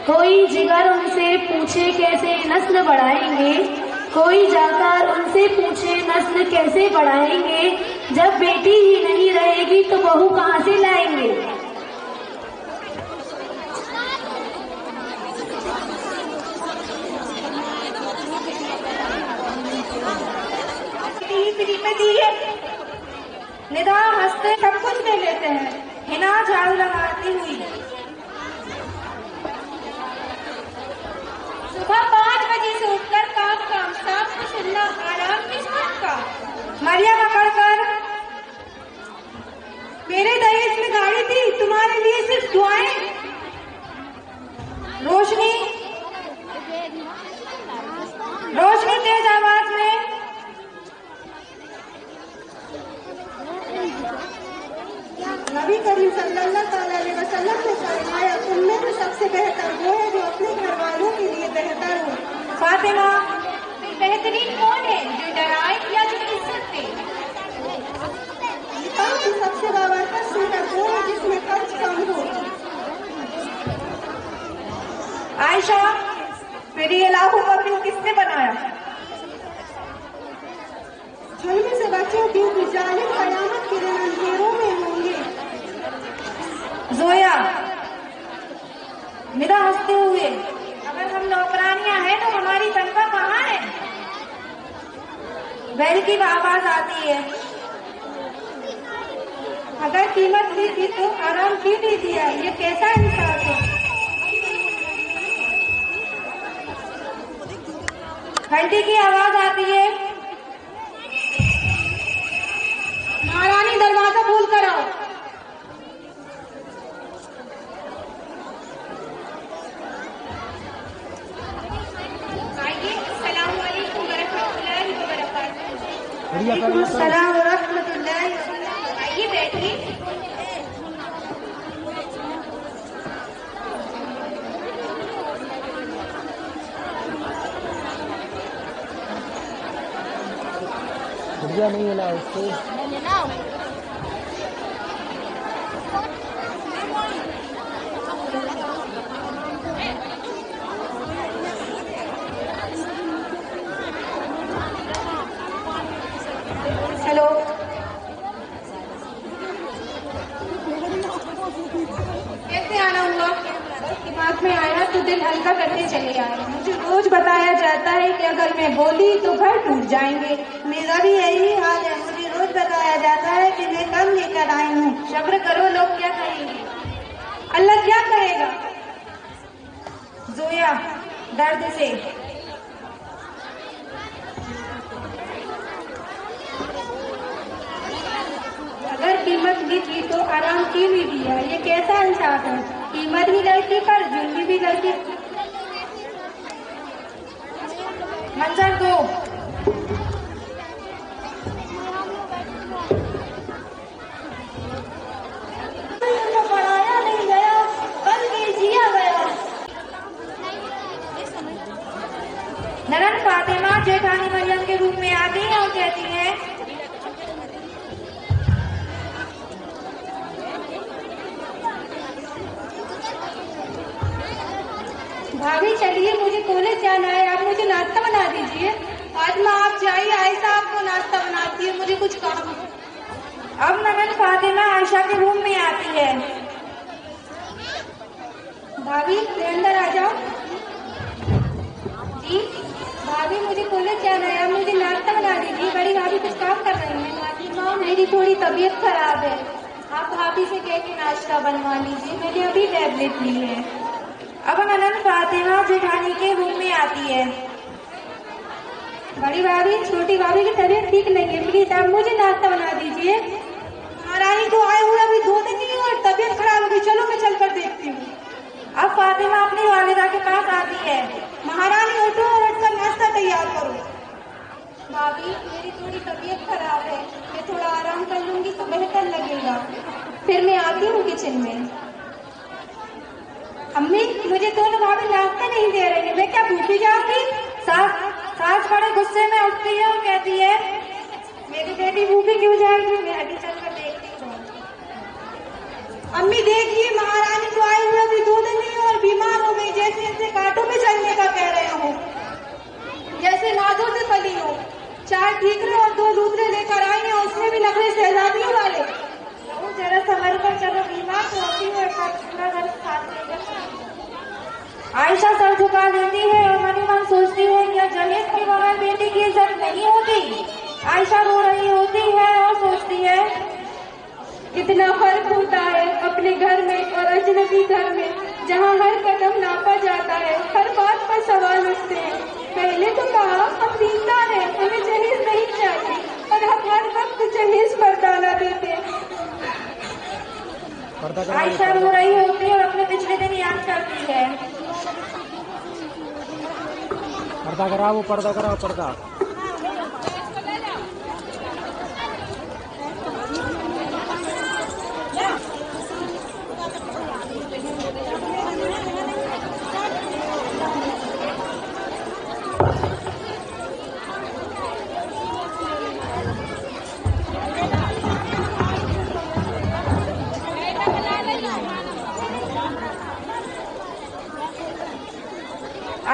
कोई जिगर उनसे पूछे कैसे नस्ल बढ़ाएंगे, कोई जाकर उनसे पूछे नस्ल कैसे बढ़ाएंगे। जब बेटी ही नहीं रहेगी तो बहू कहाँ से लाएंगे। फ्री में दी है, निदा हंसते सब कुछ ले लेते हैं। हिना झाड़ू लगाती हुई सुबह 5 बजे से उठकर काम साफ को सुनना आराम किस बात का। मरिया पकड़कर मेरे दहेज में गाड़ी थी, तुम्हारे लिए सिर्फ दुआएं। रोशनी तेज आवाज में नबी करीम सल्लल्लाहु अलैहि वसल्लम ने फरमाया, तुम में तो सबसे बेहतर वो है जो अपने घर वालों के लिए बेहतर हो। फातिमा, बेहतरीन कौन है, जो डराए या जो इज्जत दे। सबसे बाबरकत सूरत वो है जिसमें कर्ज कम हो। आयशा, फिर ये लाखों कब्र किसने बनाया। जुल्म से बचो क्योंकि जालिम कयामत के दिन अंधेरों में होंगे। जोया, निदा हंसते हुए, अगर हम नौकरानियां हैं तो हमारी तनख्वाह कहाँ है। बैल की आवाज आती है, अगर कीमत दी थी तो आराम क्यों नहीं दिया, ये कैसा इंसाफ है। घंटी की आवाज आती है, महारानी दरवाजा खोल कर आओ। आइए, अस्सलाम वालेकुम वरहमतुल्लाहि वबरकातुहू। वालेकुम अस्सलाम वरहमतुल्लाहि वबरकातुहू। आइए बैठिए। बढ़िया नहीं है ना उसको। हेलो, कैसे आना हुआ। दिमाग में आया तो दिल हल्का करके चले आए। मुझे रोज बताया जाता है कि अगर मैं बोली तो घर टूट जाएंगे। मेरा भी यही हाल है, मुझे रोज बताया जाता है कि मैं कम लेकर आई हूँ। सब्र करो, लोग क्या कहेंगे, अल्लाह क्या कहेगा। जोया दर्द से, अगर कीमत भी थी तो आराम क्यों नहीं दिया, ये कैसा इंसाफ है। कीमत भी लड़की पर, जुल्म भी लड़की। मंजर दो, पढ़ाया नहीं गया बल्कि जिया गया। नरन फातिमा जेठानी मरियम के रूप में आती है और कहती है, भाभी चलिए मुझे कॉलेज जाना है, आप मुझे नाश्ता बना दीजिए। आज माँ आप जाइए, आयशा आपको नाश्ता बनाती है, मुझे कुछ काम है। अब ननन फातिमा आयशा के रूम में आती है। भाभी अंदर आ जाओ। जी भाभी मुझे कॉलेज जाना है, आप मुझे नाश्ता बना दीजिए। बड़ी भाभी कुछ काम कर रही है। भाभी माँ मेरी थोड़ी तबीयत खराब है, आप भाभी से कह के नाश्ता बनवा लीजिए, मैंने अभी टैबलेट ली है। अब ननन फातिमा जेठानी के रूम में आती है। बड़ी भाभी छोटी भाभी की तबीयत ठीक नहीं है, प्लीज आप मुझे नाश्ता बना दीजिए। महारानी को आए हुए अभी 2 दिन नहीं और तबीयत खराब हो गई, चलो मैं चल कर देखती हूँ। अब फातिमा अपनी वालिदा के पास आती है। महारानी उठो और उठकर नाश्ता तैयार करो। भाभी मेरी थोड़ी तबीयत खराब है, मैं थोड़ा आराम कर लूंगी तो बेहतर लगेगा, फिर मैं आती हूँ किचन में। अम्मी मुझे दोनों भाभी नाश्ता नहीं दे रही है, मैं क्या भूखी जाऊंगी। सास बड़े गुस्से में उठती है और कहती है, मेरी बेटी भूखी क्यों जाएगी, मैं अभी चलकर देखती हूँ। अम्मी देखिए महारानी को आए हुए अभी 2 दिन नहीं और बीमार हो गई, जैसे चार ठीकरे और 2 लूदरे लेकर आई हैं, उसमें भी नखरे शहजादियों वाले। वो जरा संभल कर चलो, बीमार तो होती है, पूरा घर साथ लेकर। आयशा सर झुका लेती है और मन ही मन सोचती है कि जहेज के बगैर बेटी की इज्जत नहीं होती। आयशा रो रही होती है और सोचती है कितना फर्क होता है अपने घर में और अजनबी घर में, जहाँ हर कदम नापा जाता है, हर बात पर सवाल उठते हैं। पहले तो कहा हम दीनदार हैं, हमें जहेज नहीं चाहिए, और हम हर वक्त जहेज पर ताना देते हैं। आयशा रो रही होती है और अपने पिछले दिन याद करती है। पर्दा कराओ, पर्दा कराओ, पर्दा।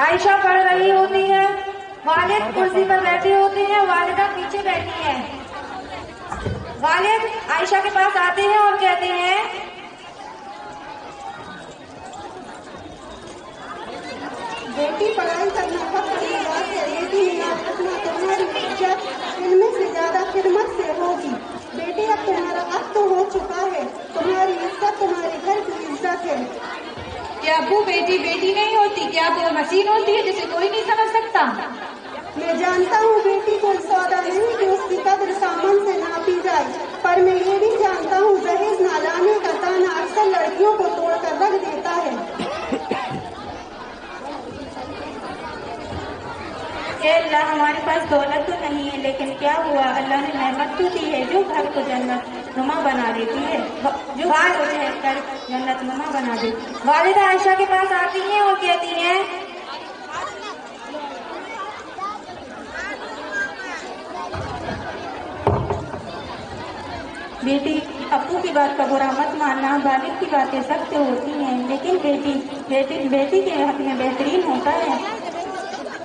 आयशा पढ़ रही होती है, वालिद कुर्सी पर बैठी होती है, वालिदा पीछे बैठी है। वालिद आयशा के पास आते हैं और कहते हैं बेटी पढ़ाई करना फर्ज की बात है, बेटी याद रखना तुम्हारी इज्जत इनमें से ज्यादा खिदमत से होगी। बेटी अब तुम्हारा हक तो हो चुका है, तुम्हारी इज्जत तुम्हारे घर की इज्जत है। क्या वो बेटी बेटी नहीं होती? क्या वो मशीन होती है जिसे कोई नहीं समझ सकता? मैं जानता हूँ बेटी कोई सौदा नहीं कि उसकी कद्र सामान से नापी जाए, पर मैं ये भी जानता हूँ जहेज ना लाने का ताना अक्सर लड़कियों को तोड़कर रख देता है। अल्लाह हमारे पास दौलत तो नहीं है, लेकिन क्या हुआ, अल्लाह ने नेमत तो दी है जो घर को जन्नत नुमा बना देती है, जो घर को कर जन्नत नुमा बना देती है। वालिदा आयशा के पास आती हैं और कहती हैं बेटी अप्पू की बात का बुरा मत मानना, वालिद की बातें सख्त होती हैं, लेकिन बेटी के हक में बेहतरीन होता है।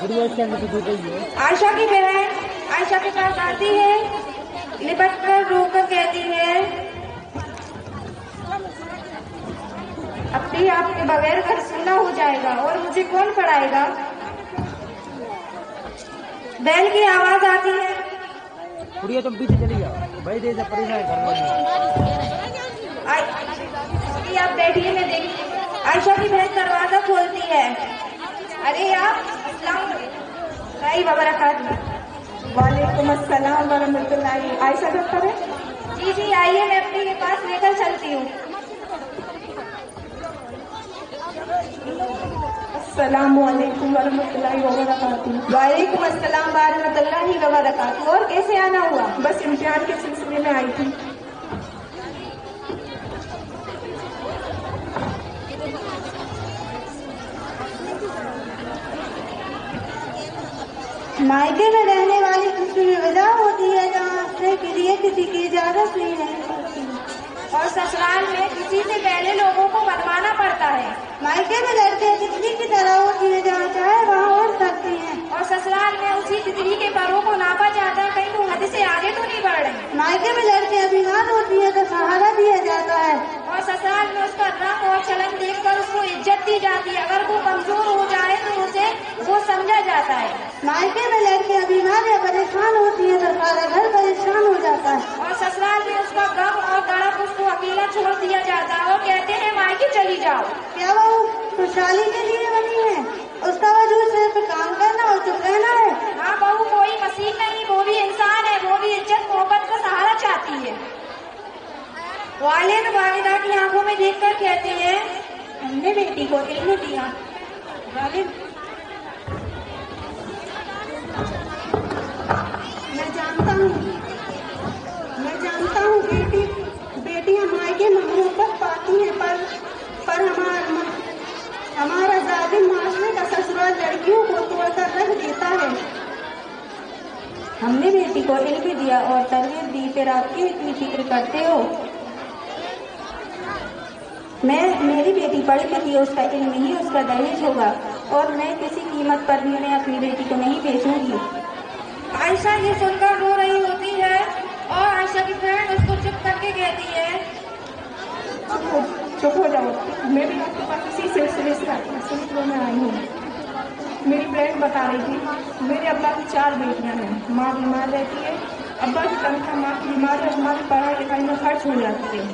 आयशा की बहन आयशा के पास आती है, लिपट कर रोकर कहती है अब्बी आपके बगैर घर सुना हो जाएगा और मुझे कौन पढ़ाएगा। बैल की आवाज आती है, गुड़िया तुम पीछे चली जाओ भाई, दे परेशान आप बैठिए मैं देखिए। आयशा की बहन दरवाजा खोलती है। अरे आप वालेकुम अस्सलाम वरहमतुल्लाहि। आयशा डॉक्टर है? जी जी आइए, मैं अपनी के पास लेकर चलती हूँ। अस्सलाम वालेकुम वरहमतुल्लाहि वबरकातुहू। वालेकुम अस्सलाम वरहमतुल्लाहि वबरकातुहू। और कैसे आना हुआ? बस इम्तिहान के सिलसिले में आई थी। मायके में रहने वाली खुशी में वजह होती है जहाँ अपने के लिए किसी की इजाजत नहीं होती, और ससुराल में किसी से पहले लोगों को बनवाना पड़ता है। मायके में लड़के तितली की तरह होती है, जहाँ चाहे वहाँ उड़ सकती हैं, और ससुराल में उसी तितली के परों को नापा जाता है, कहीं वो हद से आगे तो नहीं बढ़ रहे। मायके में लड़के अभिमान होती है तो सहारा दिया जाता है, और ससुराल में उसका रंग और चलन देखकर उसको इज्जत दी जाती है, अगर वो कमजोर हो जाए तो उसे वो समझा जाता है। मायके में लड़के अभिमान या परेशान होती है तो सारा घर परेशान हो जाता है, और ससुराल में उसका गम और तड़प उसको अकेला छोड़ दिया जाता है और कहते हैं मायके चली जाओ। क्या वो खुशहाली के लिए बनी है? उसका वजूद सिर्फ काम करना और चुप रहना है। हाँ बहू कोई मशीन नहीं, वो भी इंसान है, वो भी इज्जत मोहब्बत का सहारा चाहती है। वालिद वालिदा की आंखों में देखकर कहते हैं हमने बेटी को इल्म दिया। वालिद मैं जानता हूँ बेटियां मायके में मोहब्बत पाती हैं, पर हमारा जालिम माशरे का ससुराल लड़कियों को तोड़कर रख देता है। हमने बेटी को इल्म दिया और तरबियत दी, फिर आपकी इतनी फिक्र करते हो। मेरी बेटी पढ़ी लिखी, उसका इल्म ही उसका दहेज होगा, और मैं किसी कीमत पर भी उन्हें अपनी बेटी को नहीं बेचूंगी। आयशा ये सुनकर रो रही होती है और आयशा की फ्रेंड उसको चुप करके कहती है, चुप हो जाओ, मैं भी आपके पास इसी सिलसिले में आई हूँ। मेरी फ्रेंड बता रही थी मेरे अब्बा की 4 बेटियां हैं, माँ बीमार रहती है, अब्बा की तनख्वाह माँ की बीमार है, हमारी पढ़ाई लिखाई में खर्च हो जाती है।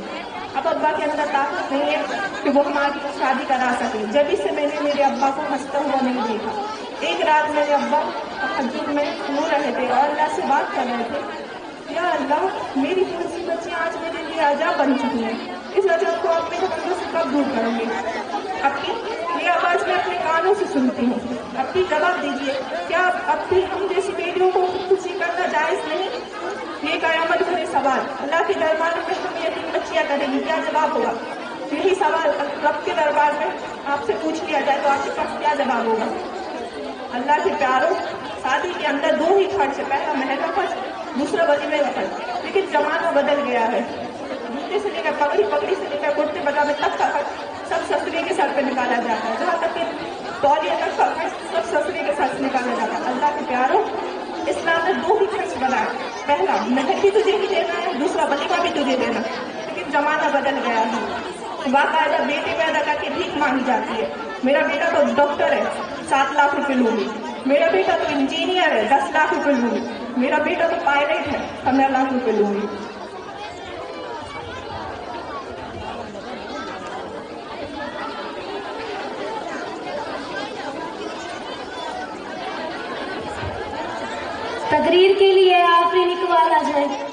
अब अब्बा के अंदर ताकत नहीं है कि वो हमारी शादी करा सके। जब से मैंने मेरे अब्बा को हंसता हुआ नहीं देखा। एक रात मेरे अब्बा तहज्जुद में रो रहे थे और अल्लाह से बात कर रहे थे, या अल्लाह, मेरी थोड़ी सी बच्चियाँ आज मेरे लिए अजाब बन चुकी हैं, इस अजाब को आप मेरे बंदों से कब दूर करेंगे? आपकी ये आवाज़ मैं अपने कानों से सुनती हूँ। आपकी जवाब दीजिए, क्या अब भी हम जैसी बेटियों को खुदकुशी करना जायज़ नहीं? ये कयामत भरे सवाल अल्लाह के दरबार में हम यतीम बच्चियाँ करेंगी, क्या जवाब होगा? यही सवाल रब के दरबार में आपसे पूछ लिया जाए तो आपके पास क्या जवाब होगा? अल्लाह के प्यारों, शादी के अंदर 2 ही खर्च है, पहला महल का खर्च, दूसरा वलीमे का खर्च। लेकिन जमाना बदल गया है, जूते से लेकर पगड़ी से लेकर कुर्ते पजामे तक का खर्च सब ससुरे के सर पे निकाला जाता है। जहाँ तक कि तौलिया तक का खर्च सब ससुरे के सर से निकाला जाता है। अल्लाह के प्यारों, इस्लाम ने 2 ही खर्च बनाए, पहला महल भी तुझे ही देना है, दूसरा वलीमा भी तुझे देना। लेकिन जमाना बदल गया है, बाकायदा बेटी पैदा करके भीख मांगी जाती है। मेरा बेटा तो डॉक्टर है, 7 लाख रुपए लूंगी। मेरा बेटा तो इंजीनियर है, 10 लाख रुपए लूंगी। मेरा बेटा तो पायलट है, 15 लाख रुपए लूंगी। तकरीर के लिए आफरीन इकबाल आ जाए।